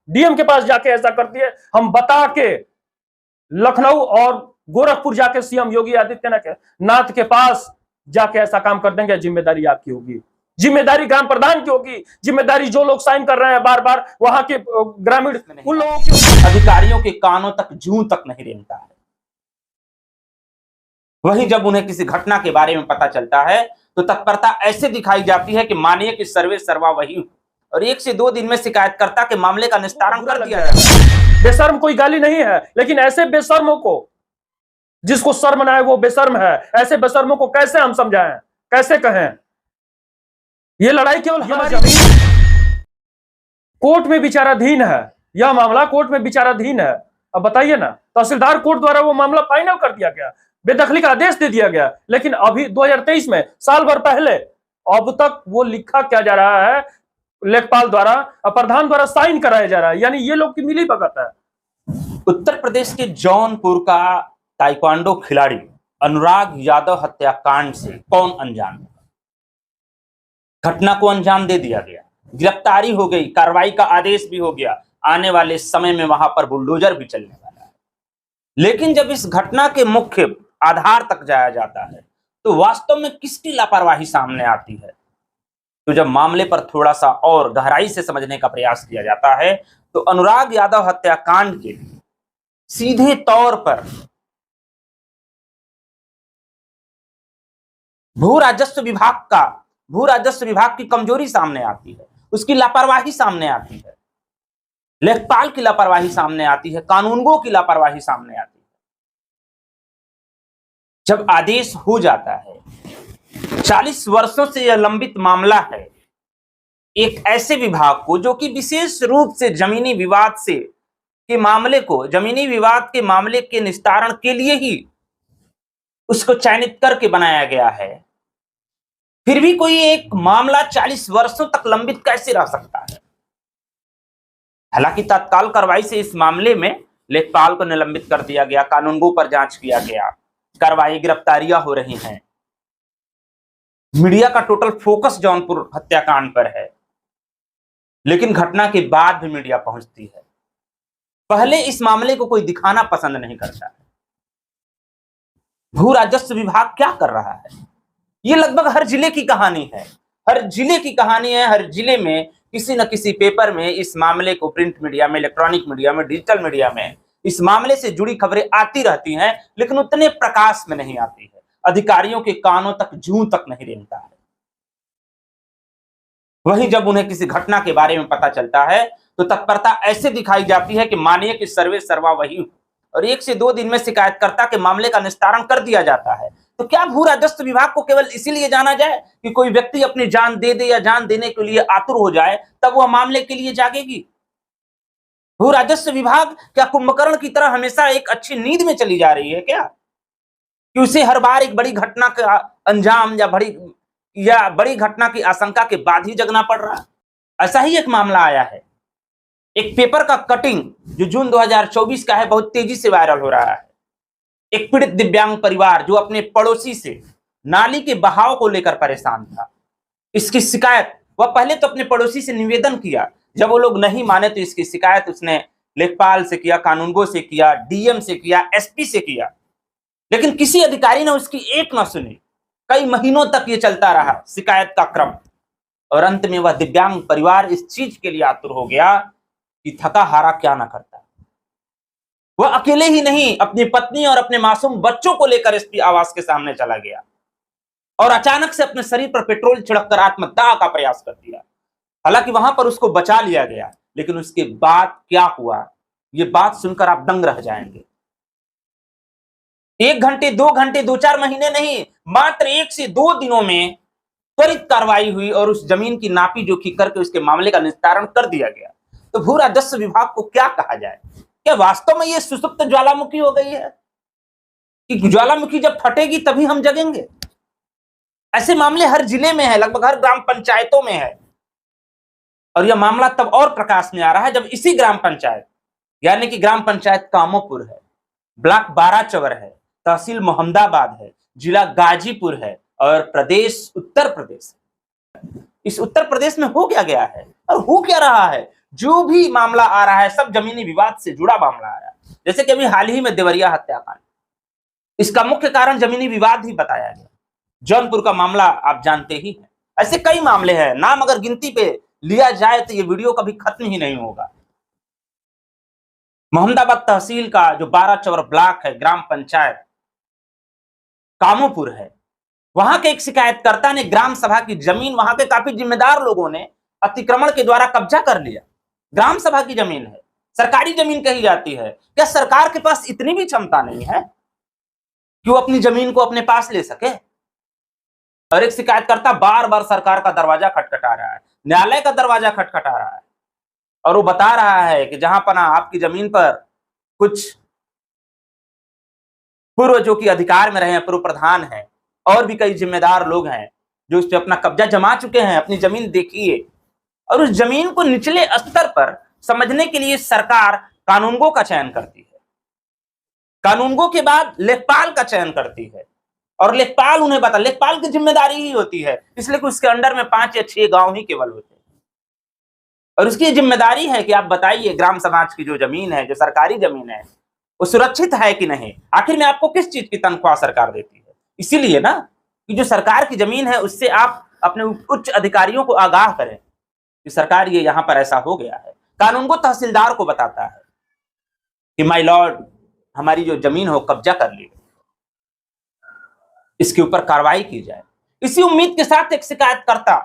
DM के पास जाके ऐसा करती है, हम बता के लखनऊ और गोरखपुर जाके सीएम योगी आदित्यनाथ के पास जाके ऐसा काम कर देंगे, जिम्मेदारी आपकी होगी, जिम्मेदारी ग्राम प्रधान की होगी, जिम्मेदारी जो लोग साइन कर रहे हैं बार बार वहां के ग्रामीण उन लोगों की। अधिकारियों के कानों तक जूं तक नहीं रेंगता है। वहीं जब उन्हें किसी घटना के बारे में पता चलता है तो तत्परता ऐसे दिखाई जाती है कि मानिए कि सर्वे सर्वा वही और 1 से 2 दिन में शिकायतकर्ता के मामले का निस्तारण कर दिया जाता है। बेशर्म कोई गाली नहीं है, लेकिन ऐसे बेशर्मों को, जिसको शर्म ना है वो बेशर्म है, ऐसे बेशर्मों को कैसे हम समझाएं, कैसे कहें? ये लड़ाई केवल हमारी कोर्ट में विचाराधीन है, यह मामला कोर्ट में विचाराधीन है। अब बताइए ना, तहसीलदार कोर्ट द्वारा वो मामला फाइनल कर दिया गया, बेदखली का आदेश दे दिया गया, लेकिन अभी 2023 में, साल भर पहले, अब तक वो लिखा क्या जा रहा है, लेखपाल द्वारा और प्रधान द्वारा साइन कराया जा रहा है। यानी ये लोग की मिली भगत है। उत्तर प्रदेश के जौनपुर का ताइक्वांडो खिलाड़ी अनुराग यादव हत्याकांड से कौन अनजान होगा। घटना को अंजाम दे दिया गया, गिरफ्तारी हो गई, कार्रवाई का आदेश भी हो गया, आने वाले समय में वहां पर बुलडोजर भी चलने वाला है। लेकिन जब इस घटना के मुख्य आधार तक जाया जाता है तो वास्तव में किसकी लापरवाही सामने आती है। तो जब मामले पर थोड़ा सा और गहराई से समझने का प्रयास किया जाता है तो अनुराग यादव हत्याकांड के लिए सीधे तौर पर भू राजस्व विभाग की कमजोरी सामने आती है, उसकी लापरवाही सामने आती है, लेखपाल की लापरवाही सामने आती है, कानूनगों की लापरवाही सामने आती है। जब आदेश हो जाता है, 40 वर्षों से यह लंबित मामला है, एक ऐसे विभाग को जो कि विशेष रूप से जमीनी विवाद के मामले के निस्तारण के लिए ही उसको चयनित करके बनाया गया है, फिर भी कोई एक मामला 40 वर्षों तक लंबित कैसे रह सकता है। हालांकि तत्काल कार्रवाई से इस मामले में लेखपाल को निलंबित कर दिया गया, कानूनगो पर जांच किया गया, कार्रवाई, गिरफ्तारियां हो रही हैं। मीडिया का टोटल फोकस जौनपुर हत्याकांड पर है, लेकिन घटना के बाद भी मीडिया पहुंचती है। पहले इस मामले को कोई दिखाना पसंद नहीं करता है। भू राजस्व विभाग क्या कर रहा है, ये लगभग हर जिले की कहानी है। हर जिले में किसी न किसी पेपर में इस मामले को, प्रिंट मीडिया में, इलेक्ट्रॉनिक मीडिया में, डिजिटल मीडिया में इस मामले से जुड़ी खबरें आती रहती हैं, लेकिन उतने प्रकाश में नहीं आती है। अधिकारियों के कानों तक जूं तक नहीं रेंगता है। वहीं जब उन्हें किसी घटना के बारे में पता चलता है तो तत्परता ऐसे दिखाई जाती है कि मानिए कि सर्वे सर्वा वही और 1 से 2 दिन में शिकायतकर्ता के मामले का निस्तारण कर दिया जाता है। तो क्या भू राजस्व विभाग को केवल इसीलिए जाना जाए कि कोई व्यक्ति अपनी जान दे दे या जान देने के लिए आतुर हो जाए तब वह मामले के लिए जागेगी? भू राजस्व विभाग क्या कुंभकर्ण की तरह हमेशा एक अच्छी नींद में चली जा रही है क्या, कि उसे हर बार एक बड़ी घटना का अंजाम या बड़ी घटना की आशंका के बाद ही जगना पड़ रहा है? ऐसा ही एक मामला आया है, एक पेपर का कटिंग जो जून 2024 का है, बहुत तेजी से वायरल हो रहा है। एक पीड़ित दिव्यांग परिवार जो अपने पड़ोसी से नाली के बहाव को लेकर परेशान था, इसकी शिकायत वह पहले तो अपने पड़ोसी से निवेदन किया, जब वो लोग नहीं माने तो इसकी शिकायत उसने लेखपाल से किया, कानूनगो से किया, डीएम से किया, एसपी से किया, लेकिन किसी अधिकारी ने उसकी एक न सुनी। कई महीनों तक ये चलता रहा शिकायत का क्रम, और अंत में वह दिव्यांग परिवार इस चीज के लिए आतुर हो गया कि थका हारा क्या ना करता। वह अकेले ही नहीं, अपनी पत्नी और अपने मासूम बच्चों को लेकर एसपी आवास के सामने चला गया और अचानक से अपने शरीर पर पेट्रोल छिड़ककर आत्मदाह का प्रयास कर दिया। हालांकि वहां पर उसको बचा लिया गया, लेकिन उसके बाद क्या हुआ ये बात सुनकर आप दंग रह जाएंगे। 1 घंटे, 2 घंटे, 2-4 महीने नहीं, मात्र 1 से 2 दिनों में त्वरित कार्रवाई हुई और उस जमीन की नापी जोखी करके उसके मामले का निस्तारण कर दिया गया। तो भू राजस्व विभाग को क्या कहा जाए? क्या वास्तव में ये सुसुप्त ज्वालामुखी हो गई है कि ज्वालामुखी जब फटेगी तभी हम जगेंगे? ऐसे मामले हर जिले में है, लगभग हर ग्राम पंचायतों में है, और यह मामला तब और प्रकाश में आ रहा है जब इसी ग्राम पंचायत, यानी कि ग्राम पंचायत कामोपुर है, ब्लॉक बाराचवर है, तहसील मोहम्मदाबाद है, जिला गाजीपुर है और प्रदेश उत्तर प्रदेश है। इस उत्तर प्रदेश में हो क्या गया है और हो क्या रहा है? जो भी मामला आ रहा है सब जमीनी विवाद से जुड़ा मामला आ रहा है। जैसे कि अभी हाल ही में देवरिया हत्याकांड, इसका मुख्य कारण जमीनी विवाद ही बताया गया। जौनपुर का मामला आप जानते ही हैं। ऐसे कई मामले हैं, नाम अगर गिनती पे लिया जाए तो ये वीडियो कभी खत्म ही नहीं होगा। मोहम्मदाबाद तहसील का जो 12 चौर ब्लॉक है, ग्राम पंचायत कामोपुर है, वहां के एक शिकायतकर्ता ने ग्राम सभा की जमीन, वहां के काफी जिम्मेदार लोगों ने अतिक्रमण के द्वारा कब्जा कर लिया। ग्राम सभा की जमीन है, सरकारी जमीन कही जाती है। क्या सरकार के पास इतनी भी क्षमता नहीं है कि वो अपनी जमीन को अपने पास ले सके? और एक शिकायतकर्ता बार बार सरकार का दरवाजा खटखटा रहा है, न्यायालय का दरवाजा खटखटा रहा है, और वो बता रहा है कि जहां पना आपकी जमीन पर कुछ पूर्व जो कि अधिकार में रहे हैं, पूर्व प्रधान हैं, और भी कई जिम्मेदार लोग हैं जो उस पर अपना कब्जा जमा चुके हैं। अपनी जमीन देखिए। और उस जमीन को निचले स्तर पर समझने के लिए सरकार कानूनगो का चयन करती है, कानूनगो के बाद लेखपाल का चयन करती है, और लेखपाल उन्हें बता, लेखपाल की जिम्मेदारी ही होती है, इसलिए कि उसके अंडर में 5 या 6 गांव ही केवल होते हैं, और उसकी जिम्मेदारी है कि आप बताइए ग्राम समाज की जो जमीन है, जो सरकारी जमीन है, वो सुरक्षित है कि नहीं। आखिर में आपको किस चीज की तनख्वाह सरकार देती है? इसीलिए ना कि जो सरकार की जमीन है उससे आप अपने उच्च अधिकारियों को आगाह करें कि सरकार ये यहां पर ऐसा हो गया है। कानून को तहसीलदार को बताता है कि माय लॉर्ड, हमारी जो जमीन हो कब्जा कर ली, इसके ऊपर कार्रवाई की जाए। इसी उम्मीद के साथ एक शिकायतकर्ता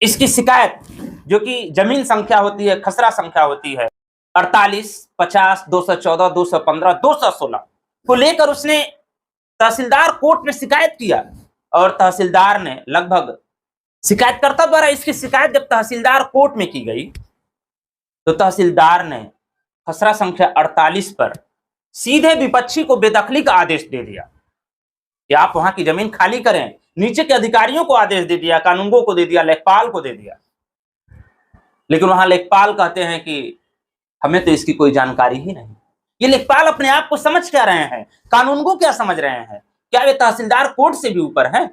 इसकी शिकायत, जो कि जमीन संख्या होती है, खसरा संख्या होती है 48, 50, 214, 215, 216 को लेकर उसने तहसीलदार कोर्ट में शिकायत किया, और तहसीलदार ने लगभग, शिकायतकर्ता द्वारा इसकी शिकायत जब तहसीलदार कोर्ट में की गई तो तहसीलदार ने खसरा संख्या 48 पर सीधे विपक्षी को बेदखली का आदेश दे दिया कि आप वहां की जमीन खाली करें। नीचे के अधिकारियों को आदेश दे दिया, कानूनगो को दे दिया, लेखपाल को दे दिया। लेकिन वहां लेखपाल कहते हैं कि हमें तो इसकी कोई जानकारी ही नहीं। ये लेखपाल अपने आप को समझ क्या रहे हैं? कानूनगो क्या समझ रहे हैं? क्या वे तहसीलदार कोर्ट से भी ऊपर हैं?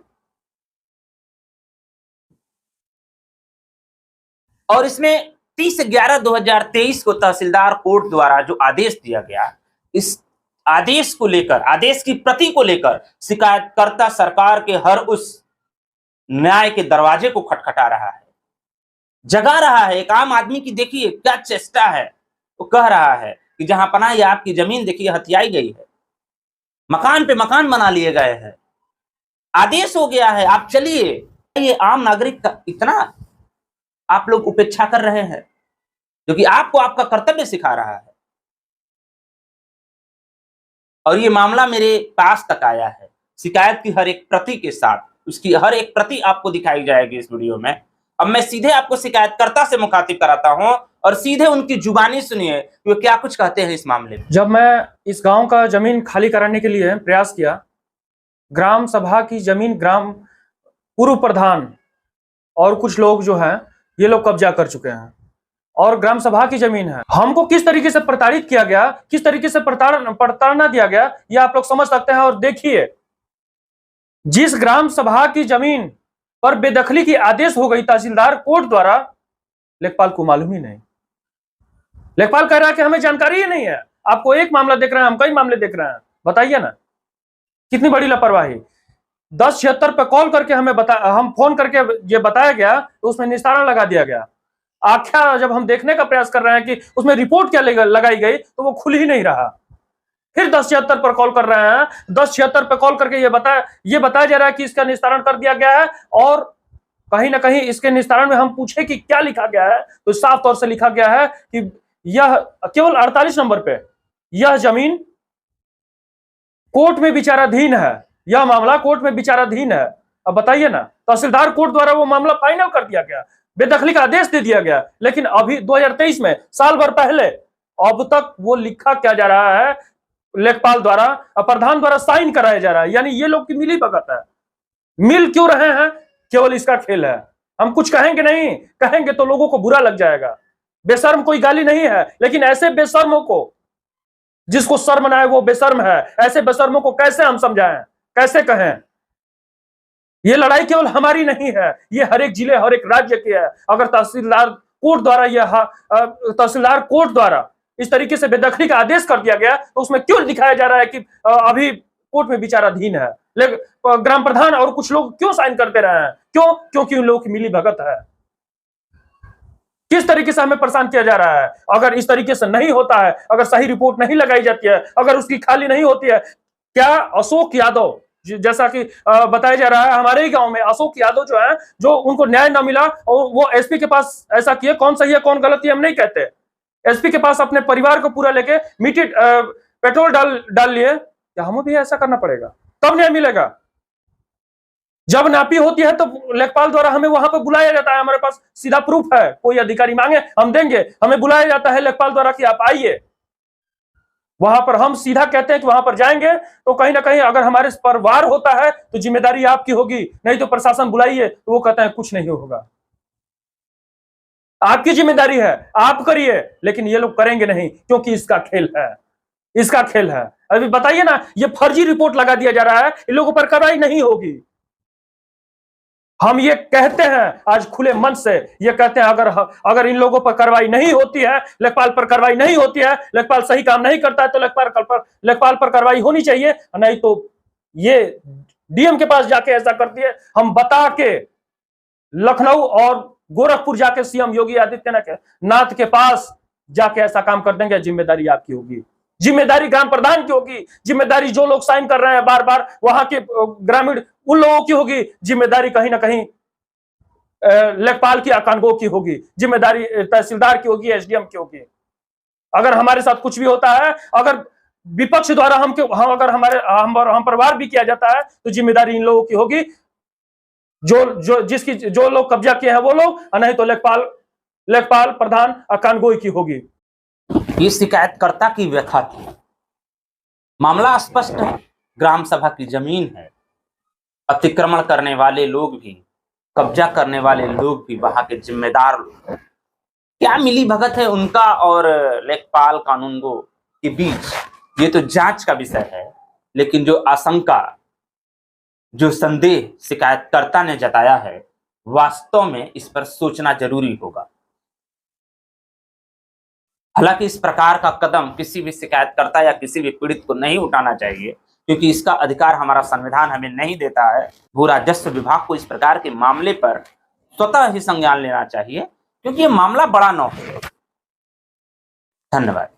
और इसमें 30/11/2023 को तहसीलदार कोर्ट द्वारा जो आदेश दिया गया, इस आदेश को लेकर, आदेश की प्रति को लेकर शिकायतकर्ता सरकार के हर उस न्याय के दरवाजे को खटखटा रहा है, जगा रहा है। एक आम आदमी की देखिए क्या चेष्टा है। वो कह रहा है कि जहां पना ये आपकी जमीन देखिए हथियाई गई है, मकान पे मकान बना लिए गए हैं, आदेश हो गया है, आप चलिए। ये आम नागरिक का इतना आप लोग उपेक्षा कर रहे हैं, जो कि आपको आपका कर्तव्य सिखा रहा है। और ये मामला मेरे पास तक आया है, शिकायत की हर एक प्रति के साथ, उसकी हर एक प्रति आपको दिखाई जाएगी इस वीडियो में। अब मैं सीधे आपको शिकायतकर्ता से मुखातिब कराता हूं, और सीधे उनकी जुबानी सुनिए कि वो क्या कुछ कहते हैं इस मामले में। जब मैं इस गांव का जमीन खाली कराने के लिए प्रयास किया, ग्राम सभा की जमीन ग्राम पूर्व प्रधान और कुछ लोग जो हैं ये लोग कब्जा कर चुके हैं, और ग्राम सभा की जमीन है। हमको किस तरीके से प्रताड़ित किया गया, किस तरीके से प्रताड़ना दिया गया, ये आप लोग समझ सकते हैं। और देखिए, जिस ग्राम सभा की जमीन पर बेदखली की आदेश हो गई तहसीलदार कोर्ट द्वारा, लेखपाल को मालूम ही नहीं। लेखपाल कह रहा है कि हमें जानकारी ही नहीं है। आपको एक मामला देख रहे हैं, हम कई मामले देख रहे हैं। बताइए ना, कितनी बड़ी लापरवाही। 1076 पे कॉल करके हम फोन करके ये बताया गया तो उसमें निस्तारण लगा दिया गया। आख्या जब हम देखने का प्रयास कर रहे हैं कि उसमें रिपोर्ट क्या लगाई गई, तो वो खुल ही नहीं रहा। फिर 1076 पर कॉल कर रहे हैं, 1076 पर कॉल करके ये बताया जा रहा है कि इसका निस्तारण कर दिया गया है, और कहीं ना कहीं इसके निस्तारण में हम पूछे कि क्या लिखा गया है, तो साफ तौर से लिखा गया है कि यह केवल 48 नंबर पे यह जमीन कोर्ट में विचाराधीन है, यह मामला कोर्ट में विचाराधीन है। अब बताइए ना, तहसीलदार कोर्ट द्वारा वो मामला फाइनल कर दिया गया, बेदखली का आदेश दे दिया गया, लेकिन अभी 2023 में, साल भर पहले, अब तक वो लिखा क्या जा रहा है, लेखपाल द्वारा और प्रधान द्वारा साइन कराया जा रहा है। यानी ये लोग की मिली भगत है। मिल क्यों रहे हैं? केवल इसका खेल है। हम कुछ कहेंगे नहीं, कहेंगे तो लोगों को बुरा लग जाएगा। बेशर्म कोई गाली नहीं है, लेकिन ऐसे बेशर्मों को, जिसको शर्म ना है वो बेशर्म है, ऐसे बेशर्मों को कैसे हम समझाएं, कैसे कहें? ये लड़ाई केवल हमारी नहीं है, ये हर एक जिले, हर एक राज्य की है। अगर तहसीलदार कोर्ट द्वारा इस तरीके से बेदखली का आदेश कर दिया गया, तो उसमें क्यों दिखाया जा रहा है कि अभी कोर्ट में विचाराधीन है? लेकिन ग्राम प्रधान और कुछ लोग क्यों साइन करते रहे हैं? क्यों? क्योंकि उन लोगों की मिली भगत है। किस तरीके से हमें परेशान किया जा रहा है? अगर इस तरीके से नहीं होता है, अगर सही रिपोर्ट नहीं लगाई जाती है, अगर उसकी खाली नहीं होती है, क्या अशोक यादव, जैसा कि बताया जा रहा है, हमारे ही गांव में अशोक यादव जो है, जो उनको न्याय न मिला और वो एसपी के पास ऐसा किए, कौन सही है कौन गलत है हम नहीं कहते, एसपी के पास अपने परिवार को पूरा लेके मीटेड पेट्रोल डाल लिए, क्या हमें भी ऐसा करना पड़ेगा? तब न्याय मिलेगा। जब नापी होती है तो लेखपाल द्वारा हमें वहां पर बुलाया जाता है, हमारे पास सीधा प्रूफ है, कोई अधिकारी मांगे हम देंगे, हमें बुलाया जाता है लेखपाल द्वारा कि आप आइए। वहां पर हम सीधा कहते हैं कि वहां पर जाएंगे, तो कहीं ना कहीं अगर हमारे पर वार होता है तो जिम्मेदारी आपकी होगी, नहीं तो प्रशासन बुलाइए, तो वो कहते हैं कुछ नहीं होगा। आपकी जिम्मेदारी है, आप करिए, लेकिन ये लोग करेंगे नहीं, क्योंकि इसका खेल है, इसका खेल है। अभी बताइए ना, ये फर्जी रिपोर्ट लगा दिया जा रहा है, इन लोगों पर कार्रवाई नहीं होगी। हम ये कहते हैं आज खुले मन से, ये कहते हैं अगर इन लोगों पर कार्रवाई नहीं होती है, लेखपाल पर कार्रवाई नहीं होती है, लेखपाल सही काम नहीं करता है, तो लेखपाल पर कार्रवाई होनी चाहिए, नहीं तो ये डीएम के पास जाके ऐसा करती है, हम बता के लखनऊ और गोरखपुर जाके सीएम योगी आदित्यनाथ के पास जाके ऐसा काम कर देंगे। जिम्मेदारी आपकी होगी, जिम्मेदारी ग्राम प्रधान की होगी, जिम्मेदारी जो लोग साइन कर रहे हैं बार बार वहां के ग्रामीण उन लोगों की होगी, जिम्मेदारी कहीं ना कहीं लेखपाल की, अकानगो की होगी, जिम्मेदारी तहसीलदार की होगी, एसडीएम की होगी। अगर हमारे साथ कुछ भी होता है, अगर विपक्ष द्वारा हम पर वार भी किया जाता है, तो जिम्मेदारी इन लोगों की होगी, जो लोग कब्जा किए हैं वो लोग, नहीं तो लेखपाल प्रधान अकानगोई की होगी। ये शिकायतकर्ता की व्यथा थी। मामला स्पष्ट है, ग्राम सभा की जमीन है, अतिक्रमण करने वाले लोग भी, कब्जा करने वाले लोग भी वहां के जिम्मेदार लोग, क्या मिली भगत है उनका और लेखपाल कानूनगो के बीच, ये तो जांच का विषय है। लेकिन जो आशंका, जो संदेह शिकायतकर्ता ने जताया है, वास्तव में इस पर सोचना जरूरी होगा। हालांकि इस प्रकार का कदम किसी भी शिकायतकर्ता या किसी भी पीड़ित को नहीं उठाना चाहिए, क्योंकि इसका अधिकार हमारा संविधान हमें नहीं देता है। भू राजस्व विभाग को इस प्रकार के मामले पर स्वतः ही संज्ञान लेना चाहिए, क्योंकि ये मामला बड़ा न हो। धन्यवाद।